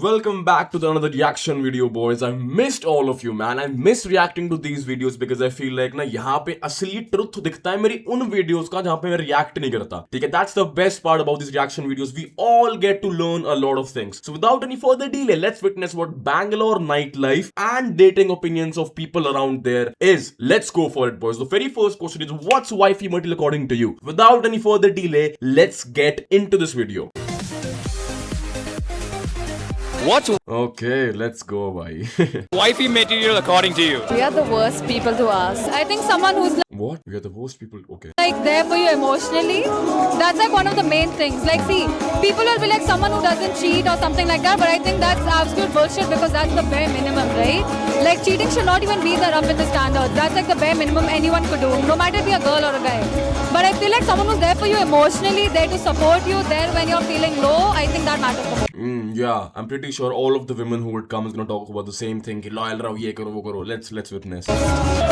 Welcome back to another reaction video, boys. I missed all of you, man. I miss reacting to these videos because I feel like ना यहाँ पे असली truth दिखता है मेरी उन videos का जहाँ पे मैं react नहीं करता. ठीक है, that's the best part about these reaction videos. We all get to learn a lot of things. So without any further delay, let's witness what Bangalore nightlife and dating opinions of people around there is. Let's go for it, boys. The very first question is, what's wifey material according to you? Without any further delay, let's get into this video. What's Okay, let's go, bhai. wifey material according to you? We are the worst people to ask. I think someone who's What? We are the worst people. Okay. like there for you emotionally, that's like one of the main things. Like, see, people will be like someone who doesn't cheat or something like that, but I think that's absolute bullshit because that's the bare minimum, right? Like, cheating should not even be there up in the standards. That's like the bare minimum anyone could do, no matter if you're a girl or a guy. But I feel like someone who's there for you emotionally, there to support you, there when you're feeling low, I think that matters the most. Yeah, I'm pretty sure all of the women who would come is gonna talk about the same thing. कि loyal रहो, ये करो, वो करो. Let's witness.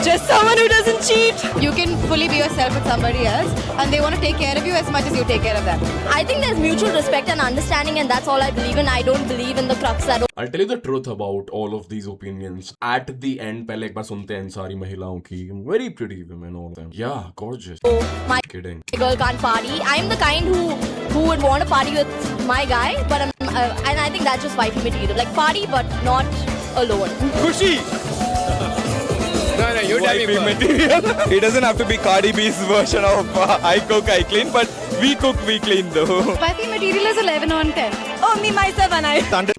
Just someone who doesn't cheat. You can fully be yourself with somebody else and they want to take care of you as much as you take care of them. I think there's mutual respect and understanding, and that's all I believe in. I don't believe in the crux that I'll tell you the truth about all of these opinions. At the end, पहले एक बार सुनते हैं सारी महिलाओं की. Very pretty women, all of them. Yeah, gorgeous. my Kidding. girl can't party. I'm the kind who would want to party with my guy, but and I think that's just wifey material. Like party, but not alone. Kushi! No, you tell me material. It doesn't have to be Cardi B's version of I cook, I clean, but we cook, we clean though. Wifey material is 11 on 10. Oh, me, myself, and I.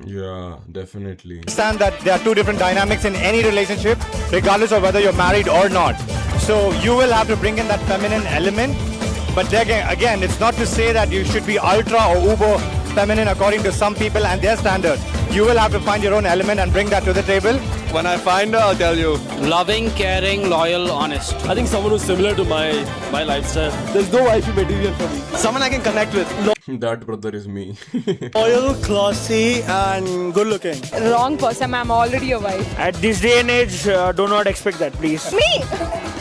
Yeah, definitely. Understand that there are two different dynamics in any relationship, regardless of whether you're married or not. So you will have to bring in that feminine element. But again, it's not to say that you should be ultra or uber feminine according to some people and their standards. You will have to find your own element and bring that to the table. When I find her, I'll tell you. Loving, caring, loyal, honest. I think someone who's similar to my lifestyle. There's no wifey material for me. Someone I can connect with. That brother is me. Loyal, classy, and good looking. Wrong person, I'm already a wife. At this day and age, do not expect that, please. Me!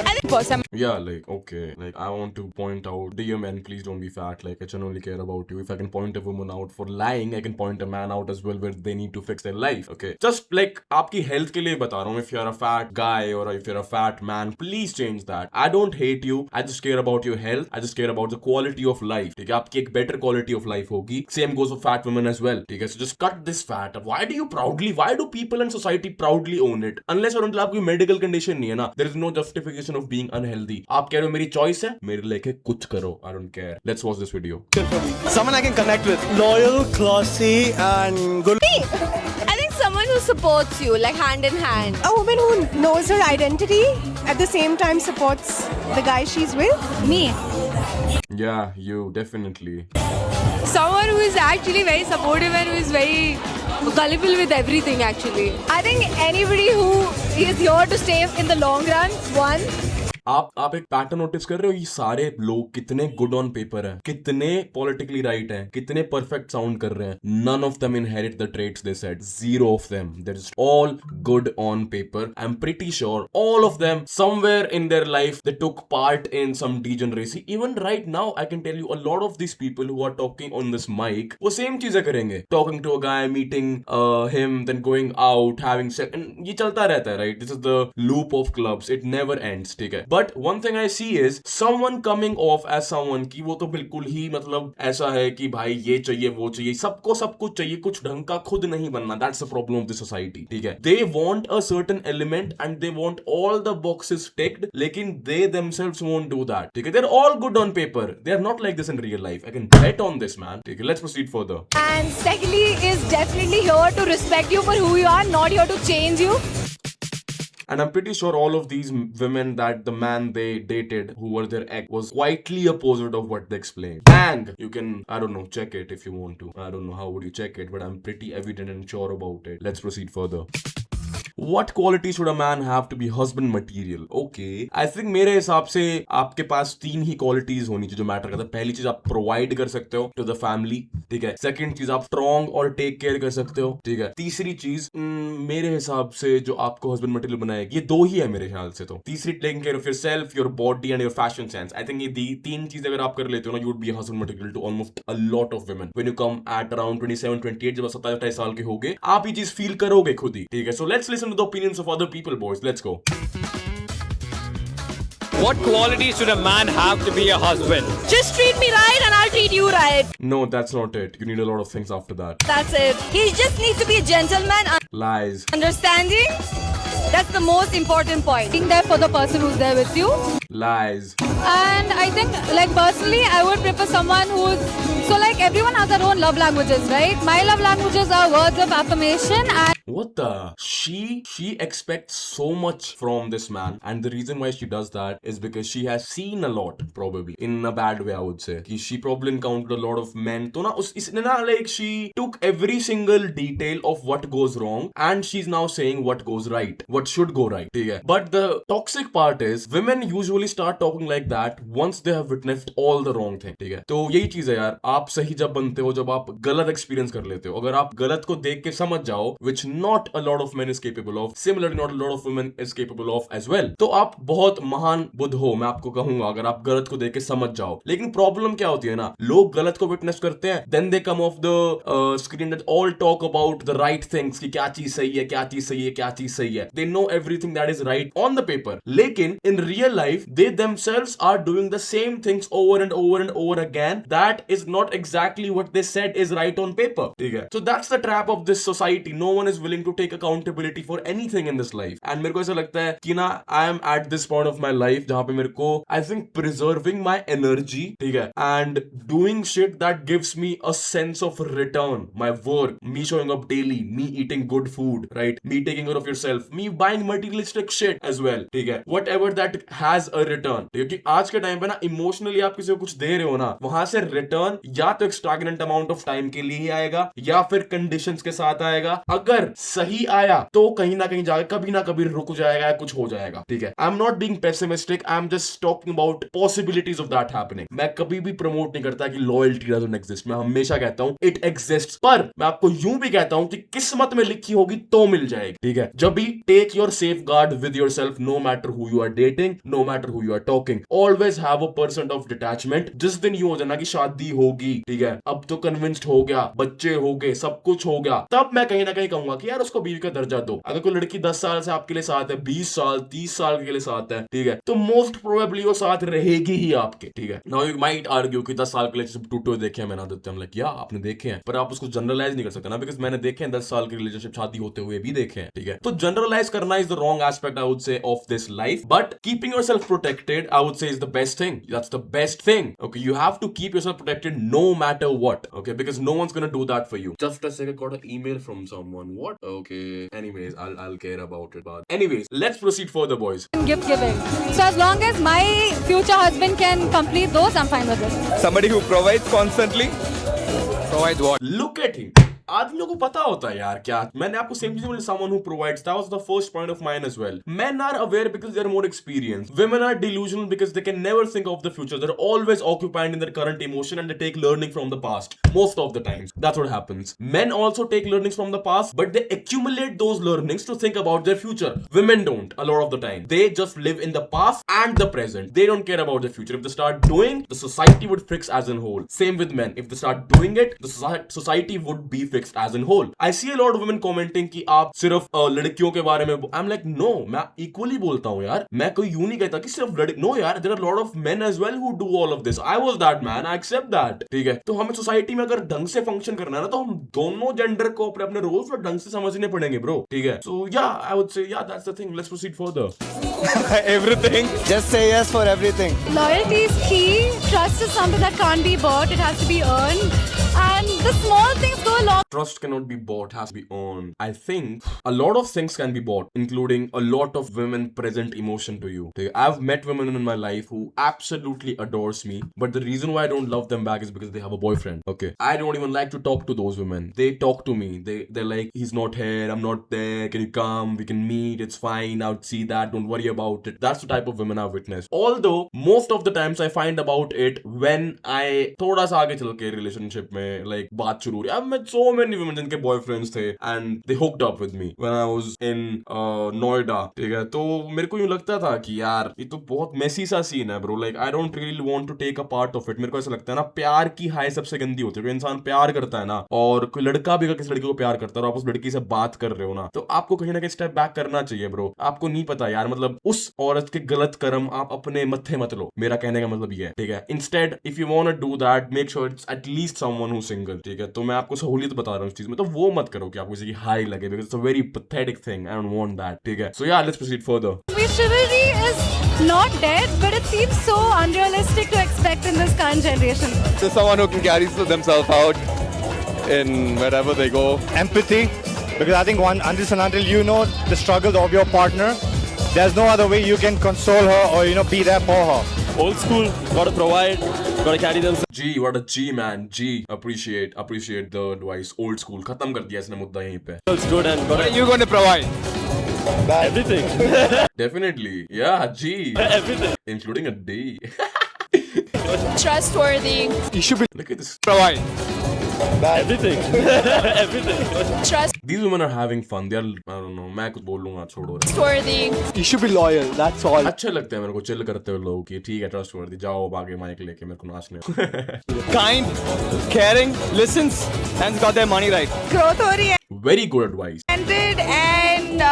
I think person. Yeah, like, okay. Like, I want to point out, dear men, please don't be fat. Like, I genuinely care about you. If I can point a woman out for lying, I can point a man out as well where they need to fix their life. Okay. Just like, आपकी health के लिए बता रहा हूँ. If you're a fat guy or if you're a fat man, please change that. I don't hate you. I just care about your health. I just care about the quality of life. ठीक है. आपकी एक better quality of life होगी. Same goes for fat women as well. ठीक है. So just cut this fat. Why do people in society proudly own it? Unless और until आपकी medical condition नहीं है ना. There is no justification of being unhealthy. आप कह रहे हो मेरी choice है, मेरे लेके कुछ करो. I don't care. Let's watch this video. Someone I can connect with. Loyal, classy, and good. I think someone who supports you, like hand in hand. A woman who knows her identity, at the same time supports the guy she's with. Me. Yeah, you definitely. Someone who is actually very supportive and who is very gullible with everything, actually. I think anybody who is here to stay in the long run, one. आप एक pattern notice कर रहे हो? ये सारे लोग कितने good on paper हैं, कितने पॉलिटिकली राइट हैं, कितने परफेक्ट साउंड कर रहे हैं. None of them inherit the traits they said. Zero of them. They're just all good on paper. I'm pretty sure all of them somewhere in their life they took part in some degeneracy. Even right now I can tell you a lot of these people who are talking on this mic वो same चीजें करेंगे. Talking to a guy, meeting him, then going out, having sex, and ये चलता रहता है, right? This is the loop of clubs. It never ends. ठीक है. But one thing I see is someone coming off as someone कि वो तो बिल्कुल ही मतलब ऐसा है कि भाई ये चाहिए वो चाहिए, सबको सब कुछ चाहिए, कुछ ढंग का खुद नहीं बनना. That's the problem of the society. ठीक है. They want a certain element and they want all the boxes ticked, लेकिन they themselves won't do that. ठीक है. They're all good on paper. They are not like this in real life. I can bet on this, man. ठीक है. Let's proceed further. And secondly, is definitely here to respect you for who you are, not here to change you. And I'm pretty sure all of these women that the man they dated who were their ex was quietly opposite of what they explained. Bang! You can, I don't know, check it if you want to. I don't know how would you check it, but I'm pretty evident and sure about it. Let's proceed further. What qualities should a man have to be husband material? Okay, I think मेरे हिसाब से आपके पास 3 ही qualities होनी चाहिए जो matter करता है. पहली चीज आप प्रोवाइड कर सकते हो टू द फैमिली, ठीक है. सेकंड चीज आप स्ट्रॉन्ग और टेक केयर कर सकते हो, ठीक है. तीसरी चीज मेरे हिसाब से जो आपको हस्बैंड मटेरियल बनाएगी, ये 2 ही है मेरे ख्याल से. तो तीसरी, taking care of yourself, your body and your fashion sense. I think ये 3 चीजें अगर आप कर लेते हो ना, you would be a husband material to almost a lot of women when you come at around 27-28. जब 27-28 साल के होगे, आप ये चीज फील करोगे खुद ही, ठीक है. So let's listen to the opinions of other people, boys. Let's go. What qualities should a man have to be a husband? Just treat me right and I'll treat you right. No, that's not it. You need a lot of things after that. That's it. He just needs to be a gentleman. Lies. Understanding? That's the most important point. Being there for the person who's there with you. Lies. And I think, like, personally, I would prefer someone who's, so like everyone has their own love languages, right? My love languages are words of affirmation and What the? She expects so much from this man, and the reason why she does that is because she has seen a lot, probably in a bad way, I would say. कि she probably encountered a lot of men. तो ना इसने ना, like, she took every single detail of what goes wrong and she's now saying what goes right, what should go right, ठीक है. But the toxic part is women usually start talking like that once they have witnessed all the wrong thing, ठीक है. तो यही चीज है यार, आप सही जब बनते हो जब आप गलत एक्सपीरियंस कर लेते हो. अगर आप गलत को देख के समझ जाओ, which not a lot of men is capable of, similarly not a lot of women is capable of as well, तो आप बहुत महान बुद्ध हो, मैं आपको कहूंगा, अगर आप गलत को देख के समझ जाओ. लेकिन प्रॉब्लम क्या होती है ना, लोग गलत को विटनेस करते हैं, then they come off the screen that all talk about the right things, कि क्या चीज सही है, क्या चीज सही है, क्या चीज सही है. They know everything that is right on the paper, लेकिन in real life they themselves are doing the same things over and over and over again. That is not exactly what they said is right on paper, ठीक है. So that's the trap of this society. No one is willing to take accountability for anything in this life. And मेरे को ऐसा लगता है कि ना, I am at this point of my life जहाँ पे मेरे को, I think, preserving my energy, ठीक है, and doing shit that gives me a sense of return, my work, me showing up daily, me eating good food, right, me taking care of yourself, me buying materialistic shit as well, ठीक है, whatever that has a return. क्योंकि आज के time पे ना, emotionally आप किसी को कुछ दे रहे हो ना, वहां से रिटर्न या तो एक स्टैग्नेंट अमाउंट ऑफ टाइम के लिए ही आएगा या फिर कंडीशंस के साथ आएगा. अगर सही आया तो कहीं ना कहीं जाके कभी ना कभी रुक जाएगा, कुछ हो जाएगा, ठीक है. I am not being pessimistic, I am just talking about possibilities of that happening. मैं कभी भी प्रमोट नहीं करता कि लॉयल्टी डजंट एग्जिस्ट. मैं हमेशा कहता हूं इट एग्जिस्ट, पर मैं आपको यूं भी कहता हूं कि किस्मत में लिखी होगी तो मिल जाएगी, ठीक है. जब भी take your safeguard with yourself, no matter who you are dating, no matter who you are talking, always have a percent of detachment. जिस दिन यूं हो जाना कि शादी होगी, ठीक है, अब तो कन्विंस्ड हो गया, बच्चे हो गए, सब कुछ हो गया, तब मैं कहीं ना कहीं कहूंगा कि यार उसको बीवी का दर्जा दो. अगर कोई लड़की 10 साल से आपके लिए साथ है, 20 साल 30 साल के लिए साथ है, ठीक है, तो मोस्ट प्रोबेबली वो साथ रहेगी ही आपके, ठीक है. नाउ यू माइट आर्ग्यू कि 10 साल के लिए टूटे देखे हैं मैंने आदित्य, हम लाइक या आपने देखे हैं, पर आप उसको जनरलाइज नहीं कर सकते ना, बिकॉज मैंने देखे हैं 10 साल के रिलेशनशिप शादी होते हुए भी देखे हैं, ठीक है. तो जनरलाइज करना is the wrong aspect, I would say, of this life. But keeping yourself protected, I would say, is the best thing. That's the best thing. Okay, you have to keep yourself protected no matter what, okay, because no one's gonna do that for you. Just a second, got an email from someone. What? Okay. Anyways, I'll care about it. But anyways, let's proceed further, boys. gift giving. So as long as my future husband can complete those, I'm fine with it. Somebody who provides constantly. Provide what? Look at him. आदमियों को पता होता है यार क्या. मैंने आपको same चीज बोली, someone who provides. That was the first point of mine as well. Men are aware because they're more experienced. Women are delusional because they can never think of the future. They're always occupied in their current emotion and they take learning from the past. Most of the times. That's what happens. Men also take learnings from the past, but they accumulate those learnings to think about their future. Women don't a lot of the time. They just live in the past and the present. They don't care about the future. If they start doing, the society would fix as a whole. Same with men. If they start doing it, the society would be fixed as in whole. I see a lot of women commenting कि आप सिर्फ लड़कियों के बारे में. I'm like no, मैं equally बोलता हूँ यार. मैं कोई यूं नहीं कहता कि सिर्फ लड़के. No यार, there are a lot of men as well who do all of this. I was that man. I accept that. ठीक है. तो हमें सोसाइटी में अगर ढंग से फंक्शन करना है ना, तो हम दोनों जेंडर को अपने अपने रोल्स और ढंग से समझने पड़ेंगे ब्रो. ठीक है. So yeah, I would say yeah, that's the thing. Let's proceed further. Everything. Just say yes for everything. Loyalty is key. Trust is something that can't be bought. It has to be earned. and the small things go a long Trust cannot be bought, has to be earned. I think a lot of things can be bought, including a lot of women present emotion to you. Okay, I've met women in my life who absolutely adores me, but the reason why I don't love them back is because they have a boyfriend. Okay, I don't even like to talk to those women. They talk to me. They're like, he's not here, I'm not there. Can you come? We can meet. It's fine. I'll see that. Don't worry about it. That's the type of women I've witnessed. Although most of the times I find about it when I थोड़ा सा आगे चल के relationship में like बात शुरू हुई. I've met so many women जिनके boyfriends थे and they hooked up with me when I was in Noida. ठीक है, तो मेरे को यूं लगता था कि यार ये तो बहुत मेसी सा सीन है bro. Like I don't really want to take a part of it. मेरे को ऐसा लगता है ना, प्यार की हाई सबसे गंदी होती है. कोई इंसान प्यार करता है ना, और कोई लड़का भी अगर किसी लड़की को प्यार करता है और आप उस लड़की से बात कर रहे हो ना, तो आपको कहीं ना कहीं स्टेप बैक करना चाहिए ब्रो. आपको नहीं पता यार, मतलब उस औरत के गलत कर्म आप अपने मत्थे मत लो. मेरा कहने का मतलब ये है, ठीक है. Instead if you want to do that, make sure it's at least someone who single. ठीक है, तो मैं आपको सहूलियत बता रहा हूँ इस चीज में, तो वो मत करो कि आपको किसी की हाई लगे, because it's a very pathetic thing. I don't want that. ठीक है, सो या let's proceed further. chivalry is not dead, but it seems so unrealistic to expect in this current generation. So someone who can carry themselves out in wherever they go. Empathy, because I think until and until you know the struggles of your partner, there's no other way you can console her or be there for her. Old school, gotta provide, gotta carry them. G, what a G man. G, appreciate the advice. Old school. खत्म कर दिया इसने मुद्दा यहीं पे. It's good and What gotta are you going to provide? everything. Definitely. Yeah, G. Everything. Including a D. Trustworthy. You should be Look at this. provide. Everything. Everything. Trustworthy. These women are having fun. They are, I don't know, मैं कुछ बोलूंगा, छोड़ो. You should be loyal. That's all. अच्छा लगता है मेरे को chill करते हुए लोग कि ठीक है, ट्रस्टवर्दी, जाओ आगे माइक लेके मेरे को नाचने. Kind, caring, listens, and got their money right. Growth oriented Very good advice. and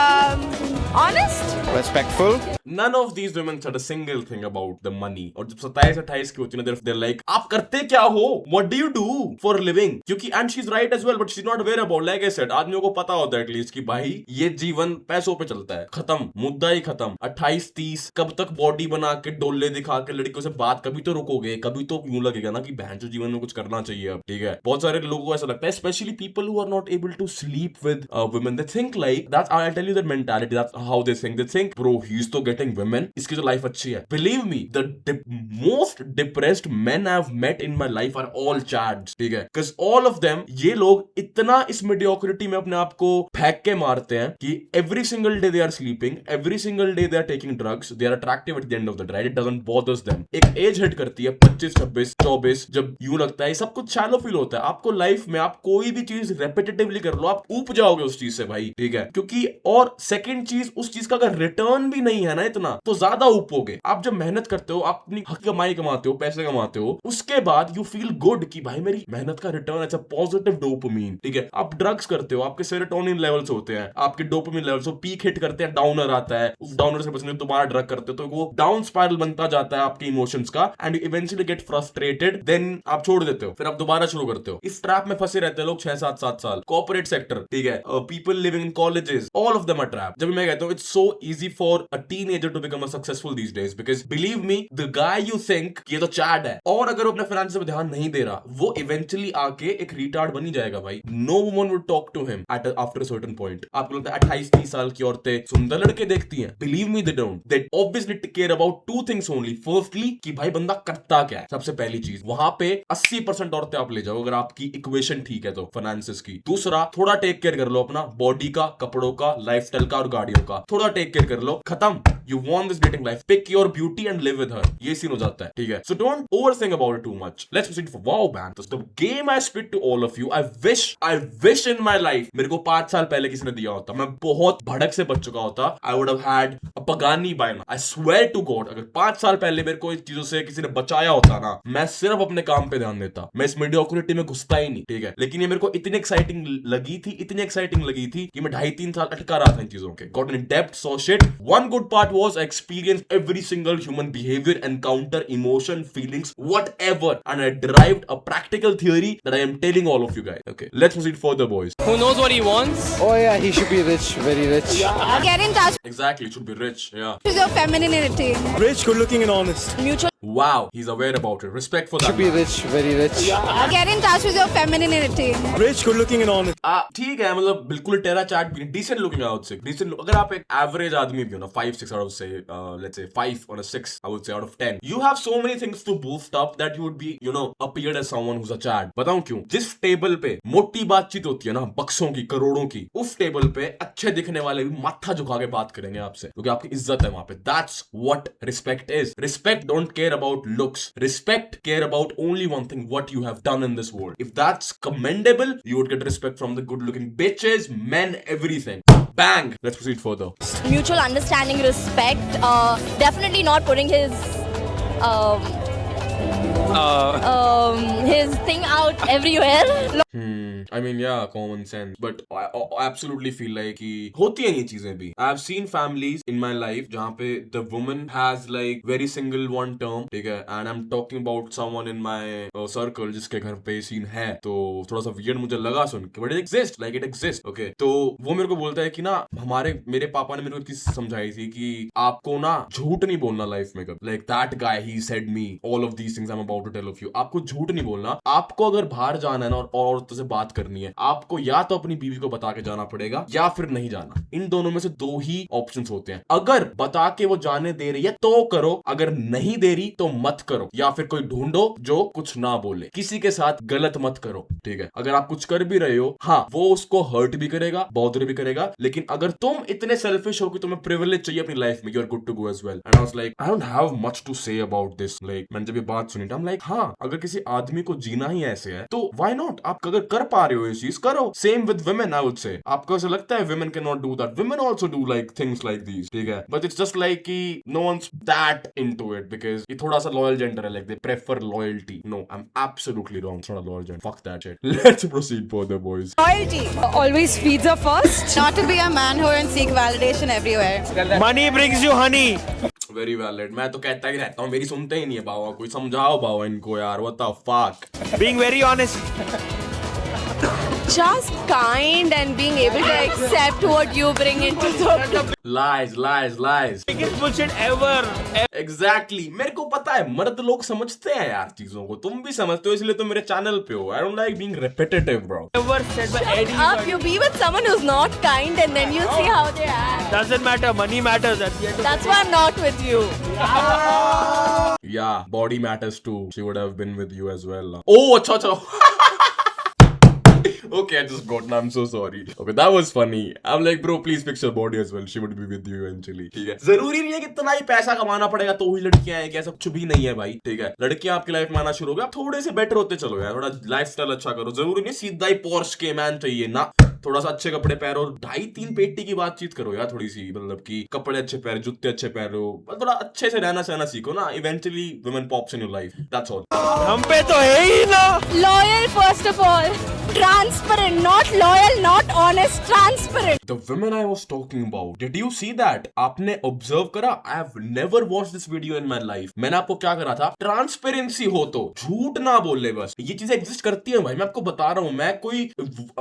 honest. Respectful. None of these women said a single thing about the money. और जब 27-28 की होती है ना, they're like, आप करते क्या हो? What do you do for a living? क्योंकि and she's right as well, but she's not aware about. Like I said, आदमियों को पता होता है एटलीस्ट कि भाई ये जीवन पैसों पे चलता है. खत्म, मुद्दा ही खत्म. 28-30 कब तक बॉडी बना के डोले दिखा के लड़कियों से बात, कभी तो रुकोगे, कभी तो यूं लगेगा ना कि बहन जो जीवन में कुछ करना चाहिए अब. ठीक है, बहुत सारे लोगों को ऐसा लगता है, specially people who are not able to sleep with women. They think like that's, I'll tell you their mentality. That's how they think. They think, bro, he's तो getting women, इसकी तो लाइफ अच्छी है. Believe me, the most depressed men I've met in my life are all chads. ठीक है, because all of them, ये लोग इतना इस mediocrity में अपने आप को फेंक के मारते हैं कि every single day they are sleeping, every single day they are taking drugs, they are attractive at the end of the day. It doesn't bother them. एक एज हिट करती है 25, 26, 24, जब यूं लगता है सब कुछ शैलो फील होता है. आपको लाइफ में आप कोई भी चीज रेपिटेटिवली कर लो, आप ऊब जाओगे उस चीज से भाई. ठीक है, क्योंकि और सेकंड चीज, उस चीज का अगर रिटर्न भी नहीं है ना इतना, तो ज्यादा ऊपोगे. आप जब मेहनत करते हो, आप अपनी हक कमाई कमाते हो, पैसे कमाते हो, उसके बाद यू फील गुड कि भाई मेरी मेहनत का return. It's a positive dopamine. ठीक है, आप ड्रग्स करते हो, आपके सेरोटोनिन लेवल्स होते हैं, आपके डोपामिन लेवल्स वो पीक हिट करते हैं, डाउनर आता है, उस डाउनर से बचने दोबारा ड्रग करते हो, तो वो डाउन स्पाइरल बनता जाता है आपके इमोशंस का, and you eventually get frustrated. Then आप छोड़ देते हो, फिर आप दोबारा शुरू करते हो. इस ट्रैप में फंसे रहते हैं लोग 6-7 साल. कॉर्पोरेट सेक्टर, ठीक है, people living in colleges, all of them are trap. जब मैं कहता हूं it's so easy for a teenager to become a successful these days, because believe me, the guy you think ये तो चैड है, और अगर वो अपने फाइनेंस पे ध्यान नहीं दे रहा, वो इवेंचुअली आके एक रिटार्ड बन ही जाएगा भाई. No woman would talk to him at after a certain point. आपको लगता है 28-30 साल की औरतें सुंदर लड़के देखती हैं? Believe me, they don't. They obviously care about two things only. Firstly कि भाई बंदा करता क्या है, सबसे पहली चीज. वहां पे 80% औरतें आप ले जाओ अगर आपकी इक्वेशन ठीक है तो फाइनेंसेस की. दूसरा, थोड़ा टेक केयर कर लो अपना बॉडी का, कपड़ों का, लाइफस्टाइल का और गाड़ियों का. थोड़ा टेक केयर कर लो, खत्म. You want this dating life. Pick your beauty and live with her. ये सीन हो जाता है. ठीक है, so don't overthink about it too much. Let's proceed for wow man. The game I spit to all of you. I wish in my life मेरे को 5 साल पहले किसी ने दिया होता, मैं बहुत भड़क से बच चुका होता. I would have had a Pagani by now. I swear to God, अगर 5 साल पहले मेरे को इस चीजों से किसी ने बचाया होता ना, मैं सिर्फ अपने काम पे ध्यान देता, मैं इस mediocrity में घुसता ही नहीं. ठीक है, लेकिन ये मेरे को इतनी एक्साइटिंग लगी थी कि मैं 2.5-3 साल अटका रहा था इन चीजों के. Got in depth, saw shit. One good part was I experienced every single human behavior, encounter, emotion, feelings, whatever, and I derived a practical theory that I am telling all of you guys. Okay, let's proceed further, boys. Who knows what he wants? Oh yeah, he should be rich, very rich. Get in touch Exactly, it should be rich. Yeah. with your femininity. Rich, good looking and honest. mutual Wow, he's aware about it. Respect for that. Should be rich, very rich. Get in touch with your femininity. Rich, good looking and honest. ठीक है, मतलब बिल्कुल टेरा चाट भी decent looking out से decent. अगर आप एक average आदमी भी हो ना, 5-6 out of say let's say 5 or a 6 I would say out of 10, you have so many things to boost up that you would be appeared as someone who's a chat. बताऊं क्यों? जिस table पे मोटी बातचीत होती है ना, बक्सों की, करोड़ों की, उस टेबल पे अच्छे दिखने वाले भी माथा झुका के बात करेंगे आपसे, क्योंकि आपकी इज्जत है वहां पे. That's what respect is. Respect don't care about looks. Respect care about only one thing: what you have done in this world. If that's commendable, you would get respect from the good-looking bitches, men, everything. Bang! Let's proceed further. Mutual understanding, respect. Definitely not putting his thing out everywhere. I mean, yeah, common sense. But I absolutely feel like कि होती हैं ये चीजें भी. I've seen families in my life जहाँ पे the woman has like very single one term, ठीक है, and I'm talking about someone in my circle जिसके घर पे सीन है, तो थोड़ा सा weird मुझे लगा सुन के, but it exists, like it exists, okay. तो वो मेरे को बोलता है कि ना, मेरे पापा ने मेरे को चीज समझाई थी कि आपको ना झूठ नहीं बोलना लाइफ में कभी. Like that guy, he said me all of these things I'm about to tell of you. आपको झूठ नहीं बोलना. आपको अगर बाहर जाना है ना और औरतों से बात करनी है, आपको या तो अपनी बीवी को बता के जाना पड़ेगा या फिर नहीं जाना. इन दोनों में से दो ही ऑप्शंस होते हैं. अगर बता के वो जाने दे रही है तो करो, अगर नहीं दे रही तो मत करो, या फिर कोई ढूंढो जो कुछ ना बोले. किसी के साथ गलत मत करो, ठीक है. अगर आप कुछ कर भी रहे हो, हाँ, वो उसको हर्ट भी करेगा, बॉदर भी करेगा, लेकिन अगर तुम इतने सेल्फिश हो कि तुम्हें प्रिविलेज चाहिए अपनी लाइफ में, you are good to go as well. And I was like, I don't have much to say about this. Like मैंने जब ये बात सुनी, आई एम लाइक, हाँ, अगर किसी आदमी को जीना ही ऐसे है तो व्हाई नॉट. आप अगर कर पा रहे हो ये चीज, करो. Same with women, I would say. आपको ऐसा लगता है women can not do that? Women also do like things like these, ठीक है. बट इट्स जस्ट लाइक कि no one's that into it because ये थोड़ा सा लॉयल जेंडर है. Like they prefer loyalty. No, I am absolutely wrong. It's not a loyal gender. Fuck that shit. Let's proceed further boys. Loyalty. Always feeds her first. Not to be a man who and seek validation everywhere. Money brings you honey. Very valid. मैं तो कहता ही रहता हूँ, मेरी सुनते ही नहीं है बाबा. कोई समझाओ बाबा इनको यार. What the fuck. Being very honest. Just kind and being able to accept what you bring into the Lies. Biggest bullshit ever. Exactly. मेरे को पता है, मर्द लोग समझते हैं यार चीजों को. तुम भी समझते हो, इसलिए तुम मेरे चैनल पे हो. I don't like being repetitive, bro. Ever said by Eddie. up. You be with someone who's not kind and then you see how they act. Doesn't matter. Money matters at the end of That's why I'm not with you. Yeah, body matters too. She would have been with you as well. Oh, अच्छा. Okay, I just got. I'm so sorry. Okay, that was funny. I'm like, bro, please fix your body as well. She would be with you eventually. ठीक है. जरूरी नहीं है कि इतना ही पैसा कमाना पड़ेगा तो ही लड़कियां आएंगी. ऐसा कुछ भी नहीं है भाई. ठीक है. लड़कियां आपकी लाइफ में आना शुरू हो गया, थोड़े से बेटर होते चलो यार. थोड़ा लाइफस्टाइल अच्छा करो. जरूरी नहीं सीधा ही पोर्श के मैन चाहिए ना. थोड़ा सा अच्छे कपड़े पहनो. 2.5-3 पेटी की बातचीत करो यार थोड़ी सी. मतलब कि कपड़े अच्छे पहनो, जूते अच्छे पहनो, थोड़ा अच्छे से रहना सहना सीखो ना. Eventually women pops in your life. That's all. हम पे तो है ही ना. Loyal first of all. Transparent, not loyal, not honest, transparent. The women I was talking about, did you see that? आपने observe करा? I have never watched this video in my life. मैंने आपको क्या करा था? Transparency हो तो झूठ ना बोले बस. ये चीजें exist करती हैं भाई. मैं आपको बता रहा हूँ.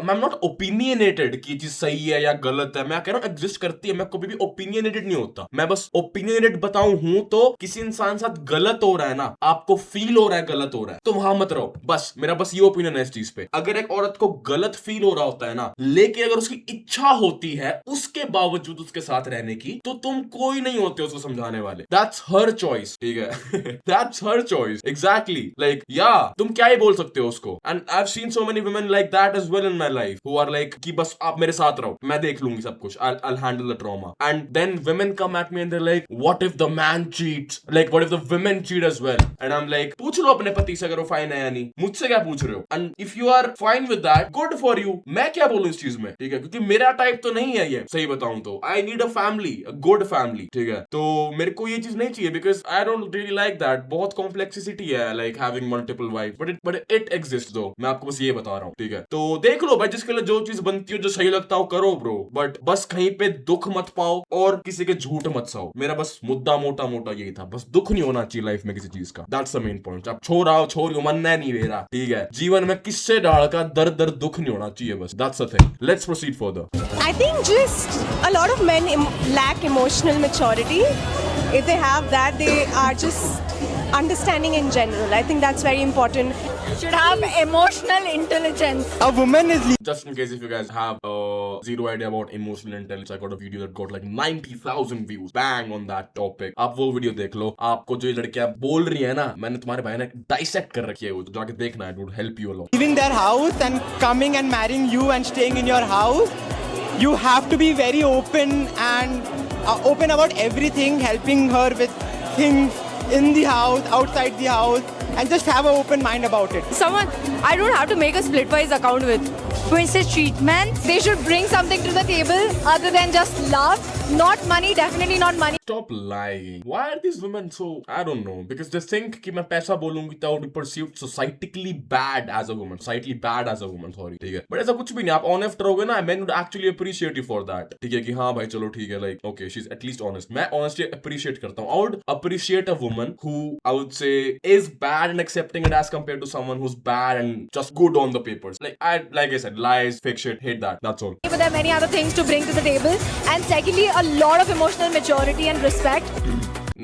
I'm not opinionated कि चीज सही है या गलत है. मैं कह रहा हूँ exist करती है. मैं कभी भी opinionated नहीं होता. मैं बस opinionated बताऊँ हूँ तो किसी इंसान साथ गलत हो रहा है ना, आपको फील हो रहा है गलत हो रहा है, तो वहां मत रहो. बस मेरा बस ये ओपिनियन है इस चीज पे. अगर एक औरत को गलत फील हो रहा होता है ना, लेकिन अगर उसकी इच्छा होती है उसके बावजूद उसके साथ रहने की, तो तुम कोई नहीं होते उसको समझाने वाले. That's her choice. ठीक है. That's her choice. Exactly. Like, yeah, तुम क्या ही बोल सकते हो उसको. And I've seen so many women like that as well in my life who are like कि बस आप मेरे साथ रहो, मैं देख लूंगी सब कुछ. I'll handle the trauma. And then women come at me and they're like, what if the man cheats? Like, what if the women cheat as well? And I'm like, पूछ लो अपने पति से अगर वो फाइन है या नहीं. मुझसे क्या पूछ रहे हो? And if you are fine with that, good for you. मैं क्या बोलूं इस चीज में, ठीक है, क्योंकि मेरा टाइप तो नहीं है ये. सही बताऊं तो I need a family, a good family. ठीक है, तो मेरे को ये चीज नहीं चाहिए because I don't really like that. बहुत कॉम्प्लेक्सिटी है like having multiple wife, but it exist दो. मैं आपको बस ये बता रहा हूँ. ठीक है, तो देख लो भाई, जिसके लिए जो चीज बनती हो, जो सही लगता हो करो ब्रो. बट बस कहीं पे दुख मत पाओ और किसी के झूठ मत सहो. मेरा बस मुद्दा मोटा यही था. बस दुख नहीं होना चाहिए लाइफ में किसी चीज का. That's the main point. अब छोरा हो छोरी हो, मनना नहीं मेरा. ठीक है, जीवन में किससे डाल का दर दुख नहीं होना चाहिए बस. That's the thing. Let's proceed further. I think just a lot of men lack emotional maturity. If they have that, they are just understanding in general. I think that's very important. Should have emotional intelligence. A woman is Just in case if you guys have zero idea about emotional intelligence, I got a video that got like 90,000 views. Bang on that topic. आप वो video देख लो. आपको जो ये लड़कियां बोल रही है ना, मैंने तुम्हारे भाई ने dissect कर रखी है वो, तो जाके देखना है. It would help you a lot. leaving their house and coming and marrying you and staying in your house, you have to be very open and open about everything, helping her with things in the house, outside the house, and just have an open mind about it. Someone I don't have to make a Splitwise account with. Princess treatment. They should bring something to the table other than just love. Not money, definitely not money. Stop lying. Why are these women so, I don't know, because they think कि मैं पैसा बोलूंगी तो I would be perceived societally bad as a woman. Societally bad as a woman, sorry. ठीक है. But ऐसा कुछ भी नहीं. आप honest रहोगे ना, men would actually appreciate you for that. ठीक है कि हाँ भाई चलो ठीक है, like okay, she's at least honest. मैं honestly appreciate करता हूँ. I would appreciate a woman who I would say is bad and accepting it as compared to someone who's bad and just good on the papers. Like I said, lies, fake shit, hate that. That's all. But there are many other things to bring to the table. And secondly, a lot of emotional maturity and respect.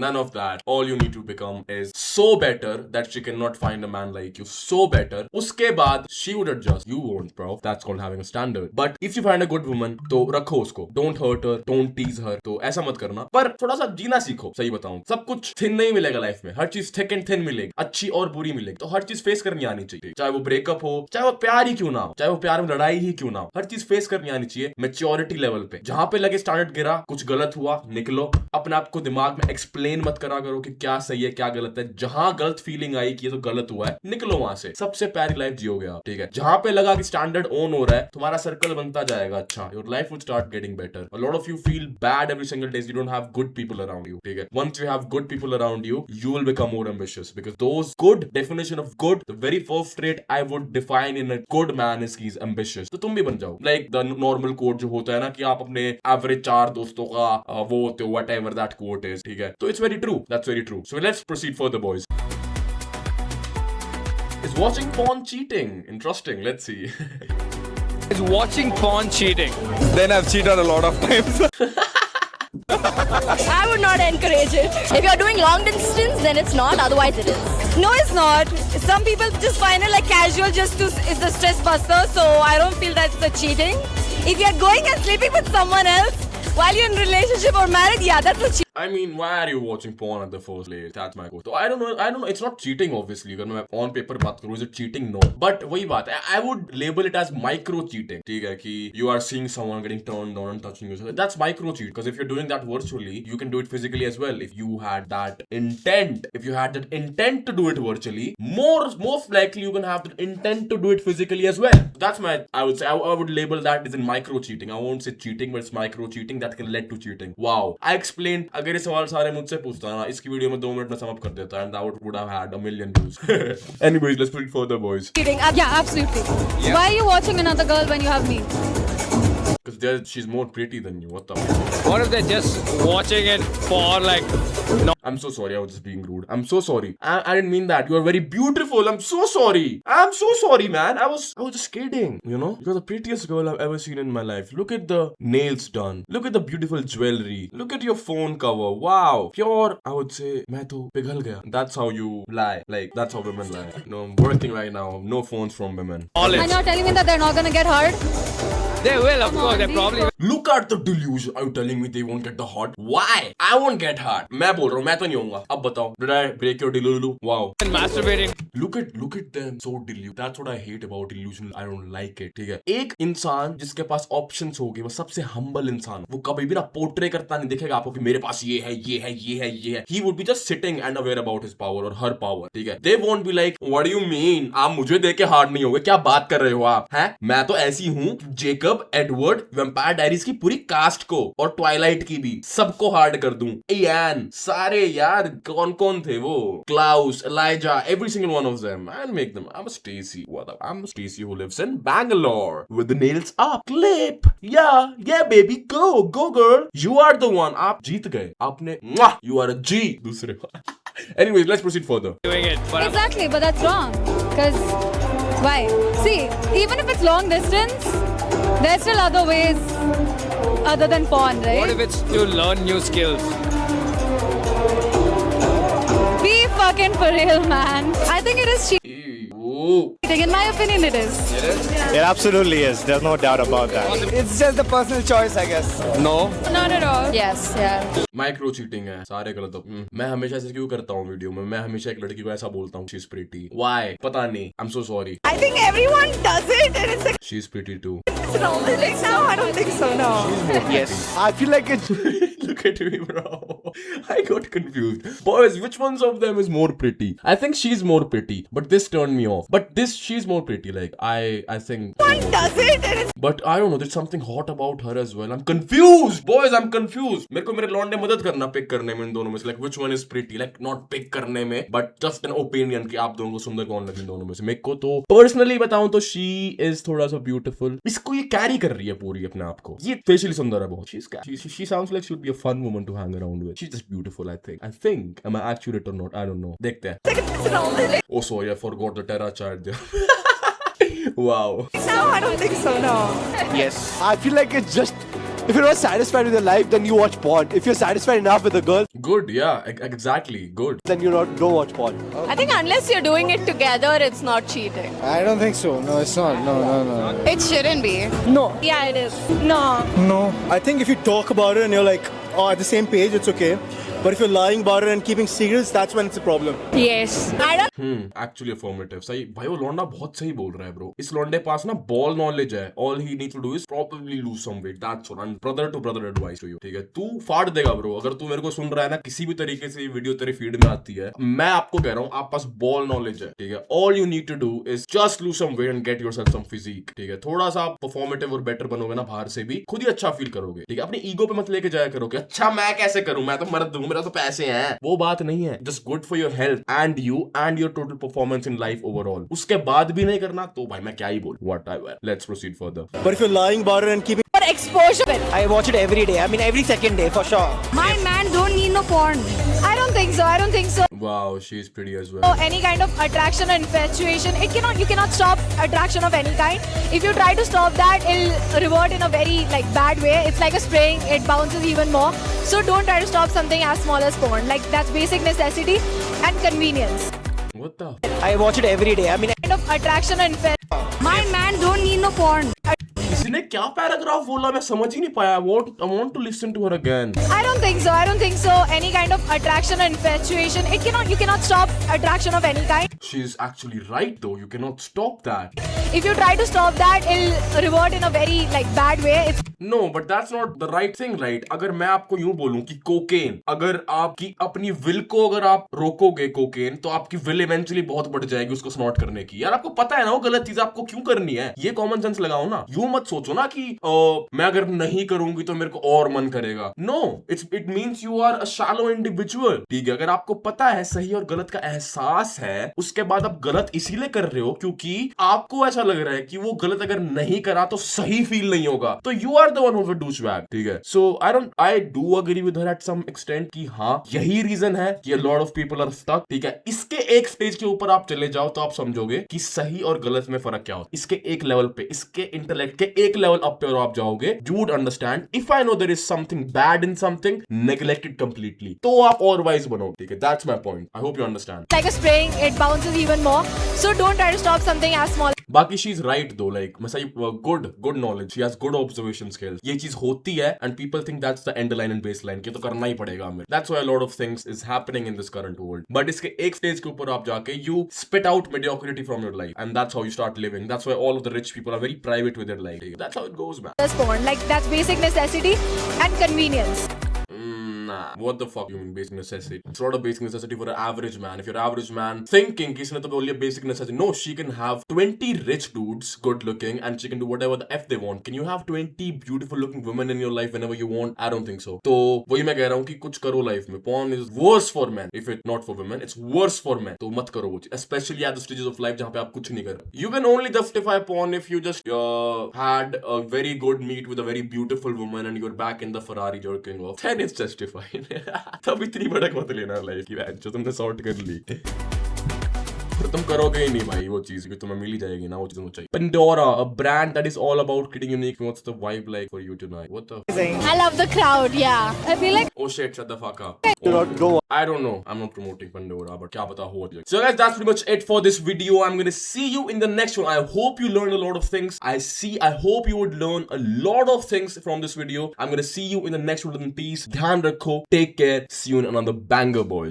None of that. All you need to become is so better that she cannot find a man like you. So better. उसके बाद she would adjust. You won't, bro. That's called having a standard. But if you find a good woman, तो रखो उसको. Don't hurt her. Don't tease her. तो ऐसा मत करना. पर थोड़ा सा जीना सीखो. सही बताऊं. सब कुछ thin नहीं मिलेगा लाइफ में. हर चीज thick and thin मिलेगी. अच्छी और बुरी मिलेगी. तो हर चीज फेस करनी आनी चाहिए. चाहे वो ब्रेकअप हो, चाहे वो प्यार ही क्यों ना हो, चाहे वो प्यार में लड़ाई ही क्यों ना हो. हर चीज फेस करनी आनी चाहिए. मेच्योरिटी लेवल पे. जहां पे लगे स्टैंडर्ड गिरा, कुछ गलत हुआ, निकलो. अपने आप को दिमाग में एक्सप्लेन मत करा करो कि क्या सही है क्या गलत है. जहां गलत फीलिंग आई कि ये तो गलत हुआ है, निकलो वहां से. सबसे प्यारी लाइफ जियोगे आप. ठीक है. जहां पे लगा कि स्टैंडर्ड ऑन हो रहा है, तुम्हारा सर्कल बनता जाएगा. अच्छा, your life will start getting better. A lot of you feel bad every single day. You don't have good people around you. ठीक है. Once you have good people around you, you will become more ambitious, because those good definition of good, the very first trait I would define in a good man is he's ambitious. तो तुम भी बन जाओ. Like the normal quote जो होता है ना कि आप अपने average 4 दोस्तों का वो होते हो, whatever that quote is. ठीक है. तो it's very true. That's very true. So let's proceed further, boys. Is watching porn cheating? Interesting. Let's see. Is watching porn cheating? Then I've cheated a lot of times. I would not encourage it. If you're doing long distance, then it's not. Otherwise, it is. No, it's not. Some people just find it like casual, just to it's a stress buster. So I don't feel that's the cheating. If you're going and sleeping with someone else while you're in a relationship or married, yeah, that's a cheating. I mean, why are you watching porn at the first place? That's my question. So I don't know. It's not cheating, obviously. अगर मैं on paper बात करूँ, is it cheating? No. But वही बात है. I would label it as micro cheating. ठीक है कि you are seeing someone getting turned on and touching you. That's micro cheat. Because if you're doing that virtually, you can do it physically as well. If you had that intent, to do it virtually, most likely you can have the intent to do it physically as well. That's I would say I would label that as in micro cheating. I won't say cheating, but it's micro cheating that can lead to cheating. Wow. I explained. अगर ये सवाल सारे मुझसे पूछता ना, इसकी video में 2 minute में समाप्त कर देता, and that would have had a million views. Anyways, let's put it further, boys. Cheating. Yeah, absolutely. Yeah. Why are you watching another girl when you have me? Because she's more pretty than you. What the fuck? What if they're just watching it for like? No. I'm so sorry. I was just being rude. I'm so sorry. I didn't mean that. You are very beautiful. I'm so sorry. I'm so sorry, man. I was just kidding. You know, you're the prettiest girl I've ever seen in my life. Look at the nails done. Look at the beautiful jewelry. Look at your phone cover. Wow. Pure. I would say, मैं तो पिघल गया. That's how you lie. Like that's how women lie. No, I'm working right now. No phones from women. And you're telling me that they're not gonna get hurt? They will, of course. They probably will. Look at the delusion. Are you telling me they won't get the hurt? Why? I won't get hurt. मैं बोल रहा हूँ, मैं तो नहीं होऊंगा. अब बताओ. Did I break your delusion? Wow. And masturbating. Look at them. So delusional. That's what I hate about delusional. I don't like it. ठीक है. एक इंसान जिसके पास options होगी, वो सबसे humble इंसान. वो कभी भी ना portray करता नहीं दिखेगा आपको कि मेरे पास ये है, ये है, ये है, ये है. He would be just sitting and aware about his power or her power. ठीक है. They won't be like, what do you mean? आप मुझे देख के hard नहीं होगे. क्या बात कर रहे हो आप? हैं? मैं तो ऐसी हूँ. जेकब, एडवर्ड, वैम्पायर डायरीज की पूरी कास्ट को और ट्वाइलाइट की भी सबको हार्ड कर दूं. इयान, सारे यार कौन थे वो? Klaus, Elijah, every single one of them. I'll make them. I'm a Stacy. What up? I'm a Stacy who lives in Bangalore with the nails up. Clip. Yeah, baby. Go, girl. You are the one. आप जीत गए. आपने. You are a G. दूसरे. Anyways, let's proceed further. Doing it. But Exactly, but that's wrong. Because why? See, even if it's long distance, there's still other ways other than porn, right? what if it's to learn new skills? Be fucking for real, man. I think it is cheating. Ooh. In my opinion, it is. It absolutely is. There's no doubt about that. It's just the personal choice, I guess. No. Not at all. Yes, yeah. Micro cheating है, सारे गलत हो। मैं हमेशा ऐसे क्यों करता हूँ वीडियो में? मैं हमेशा एक लड़की को ऐसा बोलता हूँ, शी इज प्रीटी। व्हाई? पता नहीं। I am so sorry. I think everyone does it and it's like, she is pretty too. it's normal. Like, no, I don't think so, no. Yes. I feel like it's Look at me, bro. I got confused. Boys, which ones of them is more pretty? I think she's more pretty, but this turned me off. But this, she's more pretty. Like, I think. Everyone does it and it's But I don't know, there's something hot about her as well. I'm confused. Boys, I'm confused. मेरे को मेरे लौंडे मदद करना pick करने में इन दोनों में से. Like, which one is pretty? Like, not pick करने में, but just an opinion कि आप दोनों को सुंदर कौन लगे इन दोनों में से. मेरे को तो personally बताऊं तो she is थोड़ा सा beautiful. इसको ये carry कर रही है पूरी अपने आप को. ये facially सुंदर है बहुत. She sounds like she would be a fun woman to hang around with. She's just beautiful, I think. Am I accurate or not? I don't know. देखते हैं. it's normal. Oh, sorry, I forgot the Terra chart there. Wow. No, I don't think so, no. yes. I feel like it's just if you're not satisfied with your life, then you watch porn. If you're satisfied enough with a girl, Good, yeah, exactly. Good. then don't watch porn. I think unless you're doing it together, it's not cheating. I don't think so. No, it's not. No. It shouldn't be. No. Yeah, it is. No. No. I think if you talk about it and you're like, oh, at the same page, it's okay. But if you're lying about it and keeping secrets, that's when it's a problem. Yes. I don't. Actually affirmative. सही भाई वो लौंडा बहुत सही बोल रहा है bro. इस लौंडे पास ना बॉल नॉलेज है. All he needs to do is probably lose some weight. That's all. And brother to brother advice to you. ठीक है. तू फाड़ देगा ब्रो. अगर तू मेरे को सुन रहा है ना किसी भी तरीके से ये वीडियो तेरे फीड में आती है, मैं आपको कह रहा हूँ आप पास बॉल नॉलेज है. ठीक है. All you need to do is just lose some weight and get yourself some physique. ठीक है. थोड़ा सा आप performative और better बनोगे ना बाहर से भी खुद ही अच्छा फील करोगे. ठीक है. अपनी ईगो पे मत लेके जाया करोगे. अच्छा मैं कैसे करूं? मैं तो मर्द हूं. मेरा तो पैसे हैं. वो बात नहीं है. Just good for your health and you and your total performance in life overall. उसके बाद भी नहीं करना तो भाई मैं क्या ही बोलूं. Whatever. Let's proceed further. But if you're lying about it and keeping For exposure. I watch it every day. I mean, every second day for sure. My man don't need no porn. I don't think so. I don't think so. Wow, she's pretty as well. So any kind of attraction or infatuation, you cannot stop attraction of any kind. If you try to stop that, it'll revert in a very like bad way. It's like a spraying, it bounces even more. So don't try to stop something as small as porn. Like that's basic necessity and convenience. What the? I watch it every day. I mean, Kind of attraction or infatuation. My man don't need no porn. इसने क्या paragraph बोला मैं समझ ही नहीं पाया. I want to listen to her again. I don't think so. I don't think so. Any kind of attraction or infatuation, you cannot stop attraction of any kind. She's actually right though. You cannot stop that. If you try to stop that, it'll revert in a very like bad way. It's No, but that's not the right thing, right? अगर मैं आपको यूं बोलूं कि cocaine, अगर आपकी अपनी will को अगर आप रोकोगे कोकेन, तो आपकी विल इवेंचुअली बहुत बढ़ जाएगी उसको स्नॉट करने की. यार आपको पता है ना वो गलत चीज आपको क्यों करनी है. ये कॉमन सेंस लगाओ ना. यूं मत सोचो ना कि मैं अगर नहीं करूंगी तो मेरे को और मन करेगा. No, it means you are a shallow individual. ठीक है. अगर आपको पता है सही और गलत का एहसास है, उसके बाद आप गलत इसीलिए कर रहे हो क्योंकि आपको ऐसा लग रहा है कि वो गलत अगर नहीं करा तो सही फील नहीं होगा, तो you are the one who will douchebag. ठीक है. So I do agree with her at some extent कि हाँ यही रीजन है कि a lot of people are stuck. ठीक है. इसके एक स्टेज के ऊपर आप चले जाओ तो आप समझोगे कि सही और गलत में फर्क क्या होता है. इसके एक लेवल पे, इसके इंटेलेक्ट के एक लेवल अप पे और आप जाओगे, you would understand. If I know there is something bad in something, neglect it completely. तो आप और वाइज बनो. ठीक है. That's my point. I hope you understand. like a spraying, it bounces even more. So don't try to stop something as small. बाकी she's right though. Like मैं सही good knowledge. She has good observation skills. ये चीज होती है and people think that's the end line and baseline कि तो करना ही पड़ेगा हमें. That's why a lot of things is happening in this current world. But इसके एक स्टेज के ऊपर आप जाके you spit out mediocrity from your life and that's how you start living. That's why all of the rich people are very private with their life. That's how it goes, man. As porn, like that's basic necessity and convenience. Nah. What the fuck you mean basic necessity? It's not a basic necessity for an average man. If you're an average man thinking कि इसने तो बोली basic necessity. No, she can have 20 rich dudes, good looking, and she can do whatever the F they want. Can you have 20 beautiful looking women in your life whenever you want? I don't think so. तो वही मैं कह रहा हूँ कि कुछ करो life में. Porn is worse for men. If it's not for women, it's worse for men. तो मत करो वो चीज. Especially at the stages of life जहाँ पे आप कुछ नहीं कर रहे. You can only justify porn if you just had a very good meet with a very beautiful woman and you're back in the Ferrari jerking off. Then it's justified. तब इतनी भड़क मत लेना लाइफ की. जो तुमने सॉर्ट कर ली. फिर तुम करोगे ही नहीं भाई वो चीज, क्योंकि तुम्हें मिल ही जाएगी ना वो चीज चाहिए. Pandora, a brand that is all about creating unique. What's the vibe like for you tonight? What the? I love the crowd, yeah. I feel like Oh shit, shut the fuck up. Go. I don't know. I'm not promoting Pandora, but kya pata ho. So guys, that's pretty much it for this video. I'm gonna see you in the next one. I hope you learned a lot of things. I hope you would learn a lot of things from this video. I'm gonna see you in the next one. Peace. Dhyan rakho. Take care. See you in another banger, boys.